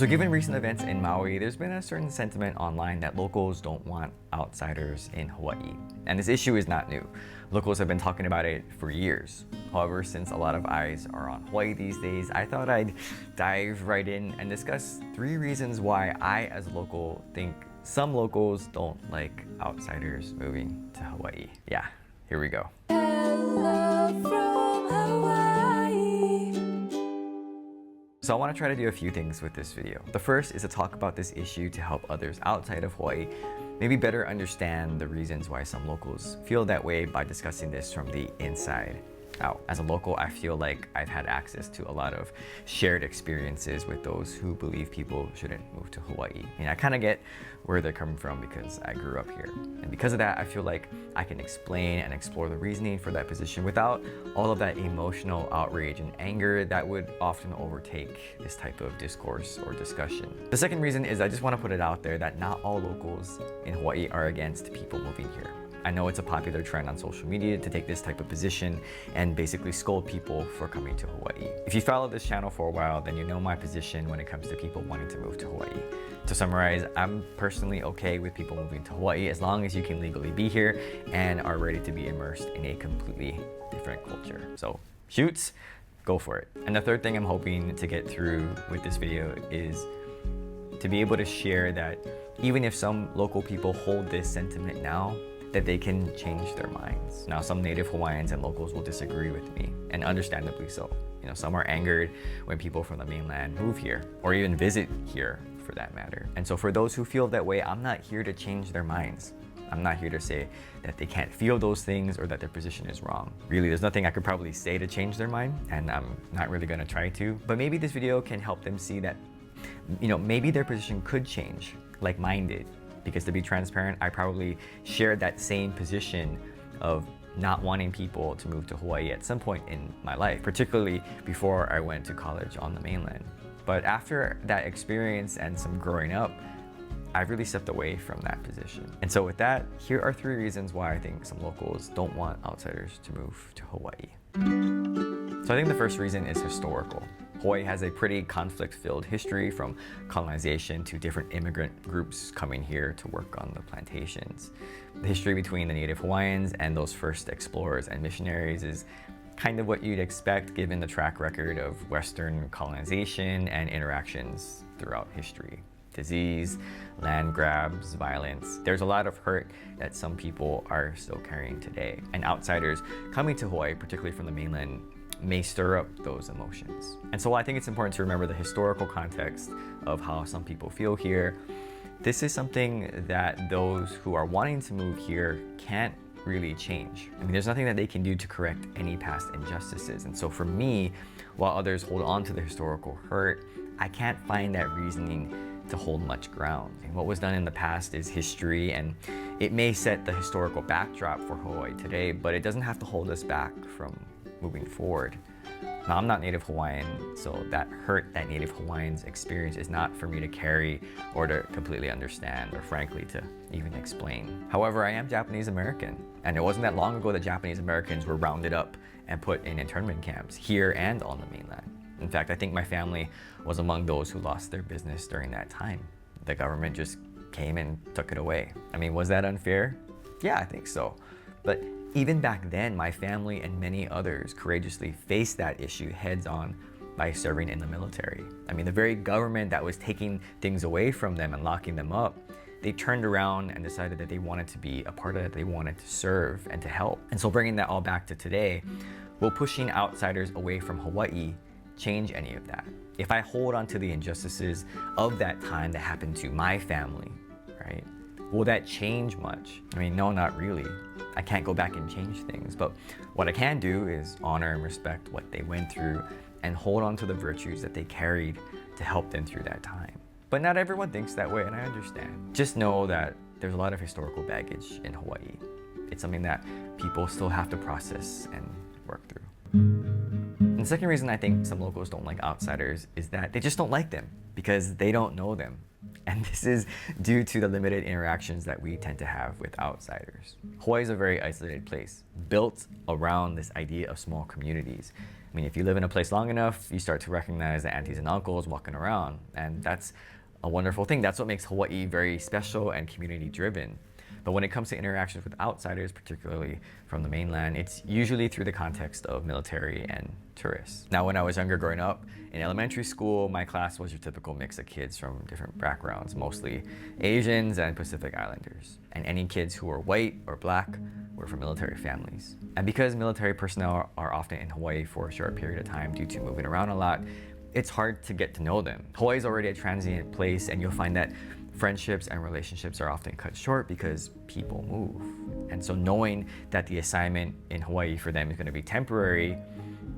So given recent events in Maui, there's been a certain sentiment online that locals don't want outsiders in Hawaii. And this issue is not new. Locals have been talking about it for years. However, since a lot of eyes are on Hawaii these days, I thought I'd dive right in and discuss 3 reasons why I, as a local, think some locals don't like outsiders moving to Hawaii. Yeah, here we go. Hello from Hawaii. So I want to try to do a few things with this video. The first is to talk about this issue to help others outside of Hawaii maybe better understand the reasons why some locals feel that way by discussing this from the inside out. As a local, I feel like I've had access to a lot of shared experiences with those who believe people shouldn't move to Hawaii. I mean, I kind of get where they're coming from because I grew up here. And because of that, I feel like I can explain and explore the reasoning for that position without all of that emotional outrage and anger that would often overtake this type of discourse or discussion. The second reason is I just want to put it out there that not all locals in Hawaii are against people moving here. I know it's a popular trend on social media to take this type of position and basically scold people for coming to Hawaii. If you follow this channel for a while, then you know my position when it comes to people wanting to move to Hawaii. To summarize, I'm personally okay with people moving to Hawaii as long as you can legally be here and are ready to be immersed in a completely different culture. So shoots, go for it. And the third thing I'm hoping to get through with this video is to be able to share that even if some local people hold this sentiment now, that they can change their minds. Now, some native Hawaiians and locals will disagree with me, and understandably so. You know, some are angered when people from the mainland move here, or even visit here for that matter. And so for those who feel that way, I'm not here to change their minds. I'm not here to say that they can't feel those things or that their position is wrong. Really, there's nothing I could probably say to change their mind, and I'm not really gonna try to. But maybe this video can help them see that, you know, maybe their position could change, like mine did. Because to be transparent, I probably shared that same position of not wanting people to move to Hawaii at some point in my life, particularly before I went to college on the mainland. But after that experience and some growing up, I really stepped away from that position. And so with that, here are 3 reasons why I think some locals don't want outsiders to move to Hawaii. So I think the first reason is historical. Hawaii has a pretty conflict-filled history, from colonization to different immigrant groups coming here to work on the plantations. The history between the native Hawaiians and those first explorers and missionaries is kind of what you'd expect given the track record of Western colonization and interactions throughout history. Disease, land grabs, violence. There's a lot of hurt that some people are still carrying today. And outsiders coming to Hawaii, particularly from the mainland, may stir up those emotions. And so I think it's important to remember the historical context of how some people feel here. This is something that those who are wanting to move here can't really change. I mean, there's nothing that they can do to correct any past injustices. And so for me, while others hold on to the historical hurt, I can't find that reasoning to hold much ground. And what was done in the past is history, and it may set the historical backdrop for Hawaii today, but it doesn't have to hold us back from moving forward. Now, I'm not Native Hawaiian, so that hurt that Native Hawaiians experience is not for me to carry or to completely understand, or frankly to even explain. However, I am Japanese American, and it wasn't that long ago that Japanese Americans were rounded up and put in internment camps here and on the mainland. In fact, I think my family was among those who lost their business during that time. The government just came and took it away. I mean, was that unfair? Yeah, I think so. But even back then, my family and many others courageously faced that issue heads on by serving in the military. I mean, the very government that was taking things away from them and locking them up, they turned around and decided that they wanted to be a part of it, they wanted to serve and to help. And so bringing that all back to today, will pushing outsiders away from Hawaii change any of that? If I hold on to the injustices of that time that happened to my family, right? Will that change much? I mean, no, not really. I can't go back and change things, but what I can do is honor and respect what they went through and hold on to the virtues that they carried to help them through that time. But not everyone thinks that way, and I understand. Just know that there's a lot of historical baggage in Hawaii. It's something that people still have to process and work through. And the second reason I think some locals don't like outsiders is that they just don't like them because they don't know them. And this is due to the limited interactions that we tend to have with outsiders. Hawaii is a very isolated place, built around this idea of small communities. I mean, if you live in a place long enough, you start to recognize the aunties and uncles walking around, and that's a wonderful thing. That's what makes Hawaii very special and community driven. But when it comes to interactions with outsiders, particularly from the mainland, it's usually through the context of military and tourists. Now, when I was younger growing up, in elementary school, my class was your typical mix of kids from different backgrounds, mostly Asians and Pacific Islanders. And any kids who were white or black were from military families. And because military personnel are often in Hawaii for a short period of time due to moving around a lot, it's hard to get to know them. Hawaii is already a transient place, and you'll find that friendships and relationships are often cut short because people move. And so knowing that the assignment in Hawaii for them is going to be temporary,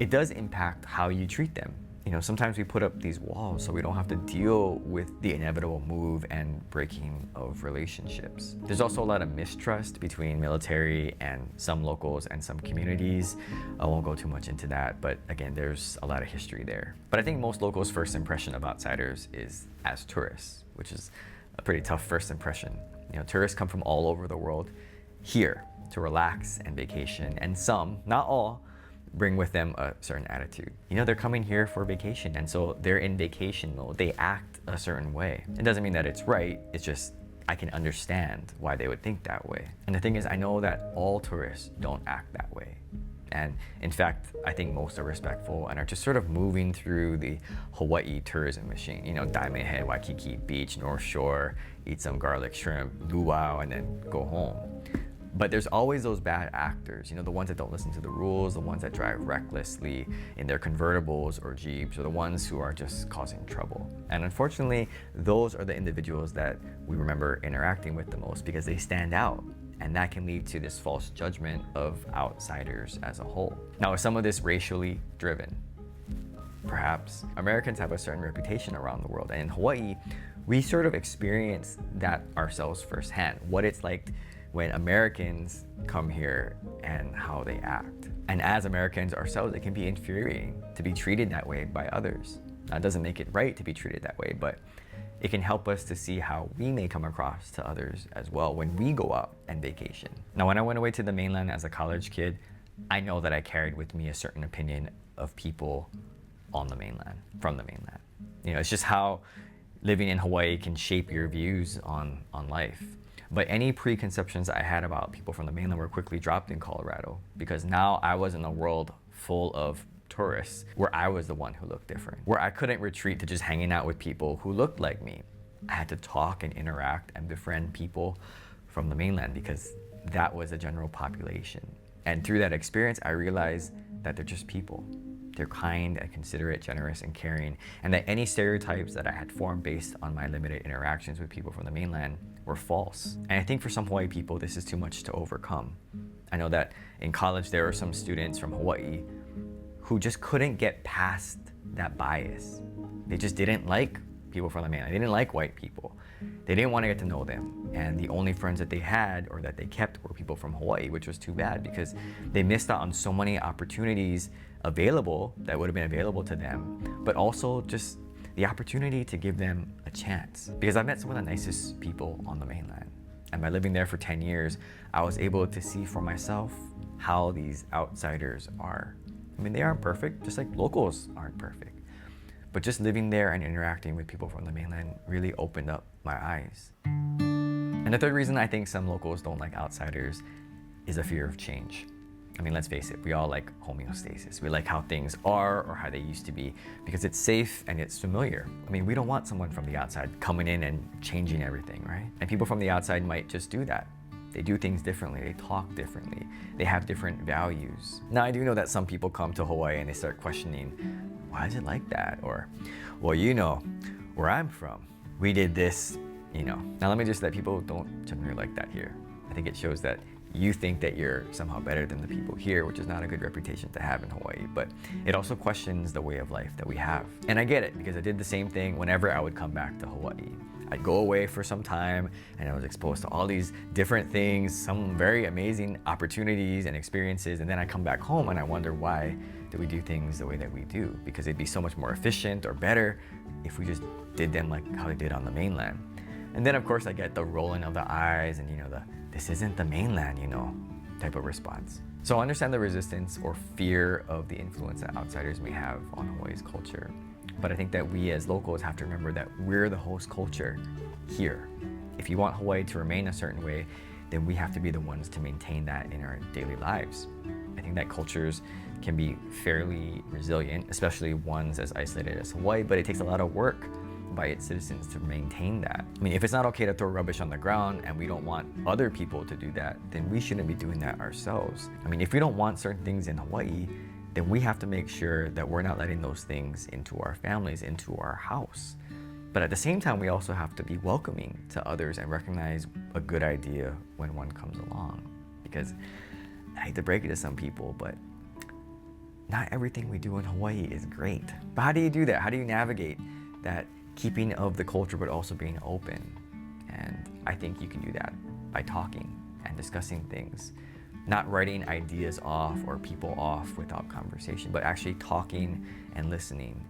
it does impact how you treat them. You know, sometimes we put up these walls so we don't have to deal with the inevitable move and breaking of relationships. There's also a lot of mistrust between military and some locals and some communities. I won't go too much into that, but again, there's a lot of history there. But I think most locals' first impression of outsiders is as tourists, which is a pretty tough first impression. You know, tourists come from all over the world here to relax and vacation, and some, not all, bring with them a certain attitude. You know, they're coming here for vacation, and so they're in vacation mode. They act a certain way. It doesn't mean that it's right, it's just I can understand why they would think that way. And the thing is, I know that all tourists don't act that way. And in fact, I think most are respectful and are just sort of moving through the Hawaii tourism machine. You know, Diamond Head, Waikiki Beach, North Shore, eat some garlic shrimp, luau, and then go home. But there's always those bad actors, you know, the ones that don't listen to the rules, the ones that drive recklessly in their convertibles or Jeeps, or the ones who are just causing trouble. And unfortunately, those are the individuals that we remember interacting with the most because they stand out. And that can lead to this false judgment of outsiders as a whole. Now, is some of this racially driven? Perhaps. Americans have a certain reputation around the world. And in Hawaii, we sort of experience that ourselves firsthand, what it's like when Americans come here and how they act. And as Americans ourselves, it can be infuriating to be treated that way by others. Now, it doesn't make it right to be treated that way, but it can help us to see how we may come across to others as well when we go out and vacation. Now, when I went away to the mainland as a college kid, I know that I carried with me a certain opinion of people on the mainland, from the mainland. You know, it's just how living in Hawaii can shape your views on life. But any preconceptions I had about people from the mainland were quickly dropped in Colorado because now I was in a world full of tourists where I was the one who looked different, where I couldn't retreat to just hanging out with people who looked like me. I had to talk and interact and befriend people from the mainland because that was the general population. And through that experience, I realized that they're just people. They're kind and considerate, generous and caring, and that any stereotypes that I had formed based on my limited interactions with people from the mainland were false. And I think for some Hawaii people, this is too much to overcome. I know that in college, there were some students from Hawaii who just couldn't get past that bias. They just didn't like people from the mainland. They didn't like white people. They didn't want to get to know them. And the only friends that they had or that they kept were people from Hawaii, which was too bad because they missed out on so many opportunities available that would have been available to them, but also just the opportunity to give them a chance. Because I met some of the nicest people on the mainland. And by living there for 10 years, I was able to see for myself how these outsiders are. I mean, they aren't perfect, just like locals aren't perfect. But just living there and interacting with people from the mainland really opened up my eyes. And the third reason I think some locals don't like outsiders is a fear of change. I mean, let's face it, we all like homeostasis. We like how things are or how they used to be because it's safe and it's familiar. I mean, we don't want someone from the outside coming in and changing everything, right? And people from the outside might just do that. They do things differently, they talk differently, they have different values. Now, I do know that some people come to Hawaii and they start questioning, why is it like that? Or, well, you know, where I'm from, we did this, you know. Now, let me just let people don't generally like that here. I think it shows that you think that you're somehow better than the people here, which is not a good reputation to have in Hawaii, but it also questions the way of life that we have. And I get it, because I did the same thing whenever I would come back to Hawaii. I'd go away for some time, and I was exposed to all these different things, some very amazing opportunities and experiences, and then I come back home and I wonder why do we do things the way that we do? Because it'd be so much more efficient or better if we just did them like how they did on the mainland. And then of course I get the rolling of the eyes and, you know, the this isn't the mainland, you know, type of response. So I understand the resistance or fear of the influence that outsiders may have on Hawaii's culture. But I think that we as locals have to remember that we're the host culture here. If you want Hawaii to remain a certain way, then we have to be the ones to maintain that in our daily lives. I think that cultures can be fairly resilient, especially ones as isolated as Hawaii, but it takes a lot of work by its citizens to maintain that. I mean, if it's not okay to throw rubbish on the ground and we don't want other people to do that, then we shouldn't be doing that ourselves. I mean, if we don't want certain things in Hawaii, then we have to make sure that we're not letting those things into our families, into our house. But at the same time, we also have to be welcoming to others and recognize a good idea when one comes along. Because I hate to break it to some people, but not everything we do in Hawaii is great. But how do you do that? How do you navigate that keeping of the culture but also being open? And I think you can do that by talking and discussing things, not writing ideas off or people off without conversation, but actually talking and listening.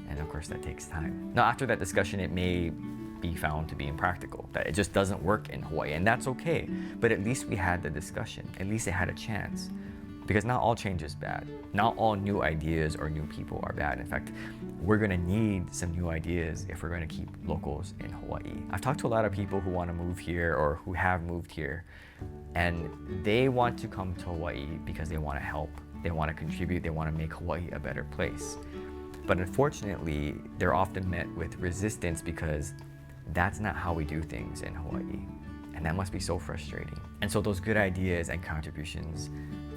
And of course that takes time. Now after that discussion, it may be found to be impractical, that it just doesn't work in Hawaii, and that's okay. But at least we had the discussion, at least it had a chance. Because not all change is bad. Not all new ideas or new people are bad. In fact, we're gonna need some new ideas if we're gonna keep locals in Hawaii. I've talked to a lot of people who wanna move here or who have moved here, and they want to come to Hawaii because they wanna help, they wanna contribute, they wanna make Hawaii a better place. But unfortunately, they're often met with resistance because that's not how we do things in Hawaii. And that must be so frustrating. And so those good ideas and contributions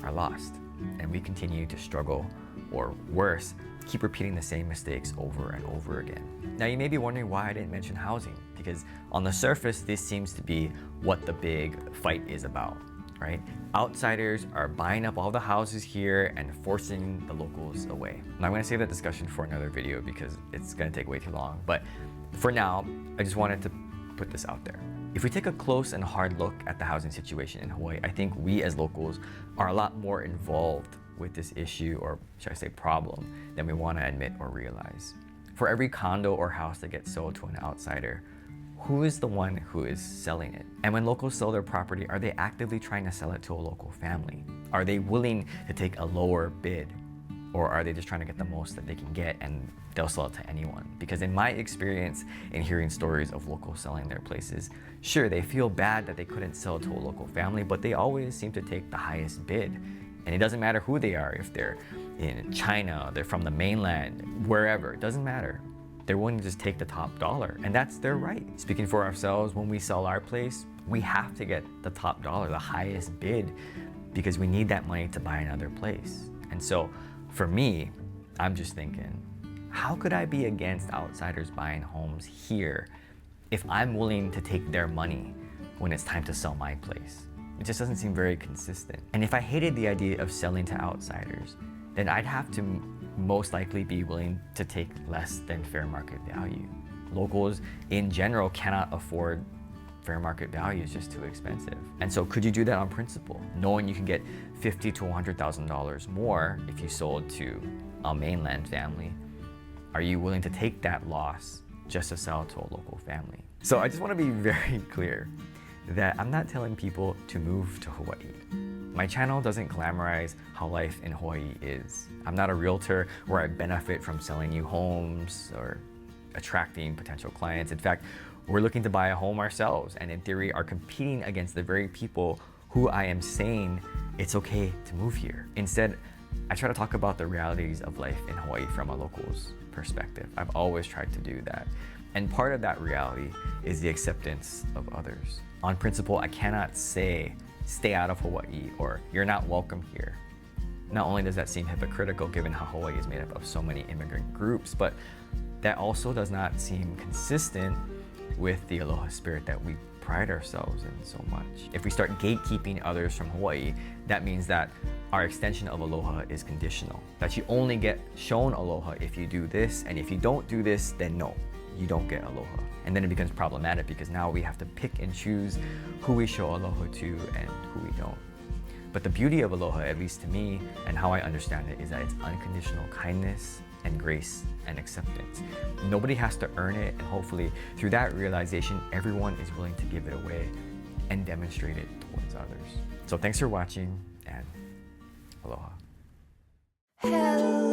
are lost, and we continue to struggle, or worse, keep repeating the same mistakes over and over again. Now you may be wondering why I didn't mention housing, because on the surface this seems to be what the big fight is about, right? Outsiders are buying up all the houses here and forcing the locals away. Now I'm gonna save that discussion for another video because it's gonna take way too long, but for now, I just wanted to put this out there. If we take a close and hard look at the housing situation in Hawaii, I think we as locals are a lot more involved with this issue, or should I say problem, than we want to admit or realize. For every condo or house that gets sold to an outsider, who is the one who is selling it? And when locals sell their property, are they actively trying to sell it to a local family? Are they willing to take a lower bid? Or are they just trying to get the most that they can get and they'll sell it to anyone? Because in my experience in hearing stories of locals selling their places, sure, they feel bad that they couldn't sell to a local family, but they always seem to take the highest bid. And it doesn't matter who they are, if they're in China, they're from the mainland, wherever, it doesn't matter. They're willing to just take the top dollar, and that's their right. Speaking for ourselves, when we sell our place, we have to get the top dollar, the highest bid, because we need that money to buy another place. And so, for me, I'm just thinking, how could I be against outsiders buying homes here if I'm willing to take their money when it's time to sell my place? It just doesn't seem very consistent. And if I hated the idea of selling to outsiders, then I'd have to most likely be willing to take less than fair market value. Locals in general cannot afford fair market value, is just too expensive. And so could you do that on principle, knowing you can get $50,000 to $100,000 more if you sold to a mainland family? Are you willing to take that loss just to sell to a local family? So I just want to be very clear that I'm not telling people to move to Hawaii. My channel doesn't glamorize how life in Hawaii is. I'm not a realtor where I benefit from selling you homes or attracting potential clients. In fact, we're looking to buy a home ourselves, and in theory are competing against the very people who I am saying it's okay to move here. Instead, I try to talk about the realities of life in Hawaii from a local's perspective. I've always tried to do that. And part of that reality is the acceptance of others. On principle, I cannot say, stay out of Hawaii, or you're not welcome here. Not only does that seem hypocritical given how Hawaii is made up of so many immigrant groups, but that also does not seem consistent with the aloha spirit that we pride ourselves in so much. If we start gatekeeping others from Hawaii, that means that our extension of aloha is conditional. That you only get shown aloha if you do this, and if you don't do this, then no, you don't get aloha. And then it becomes problematic because now we have to pick and choose who we show aloha to and who we don't. But the beauty of aloha, at least to me, and how I understand it, is that it's unconditional kindness and grace and acceptance. Nobody has to earn it, and hopefully through that realization, everyone is willing to give it away and demonstrate it towards others. So thanks for watching, and Aloha. Hello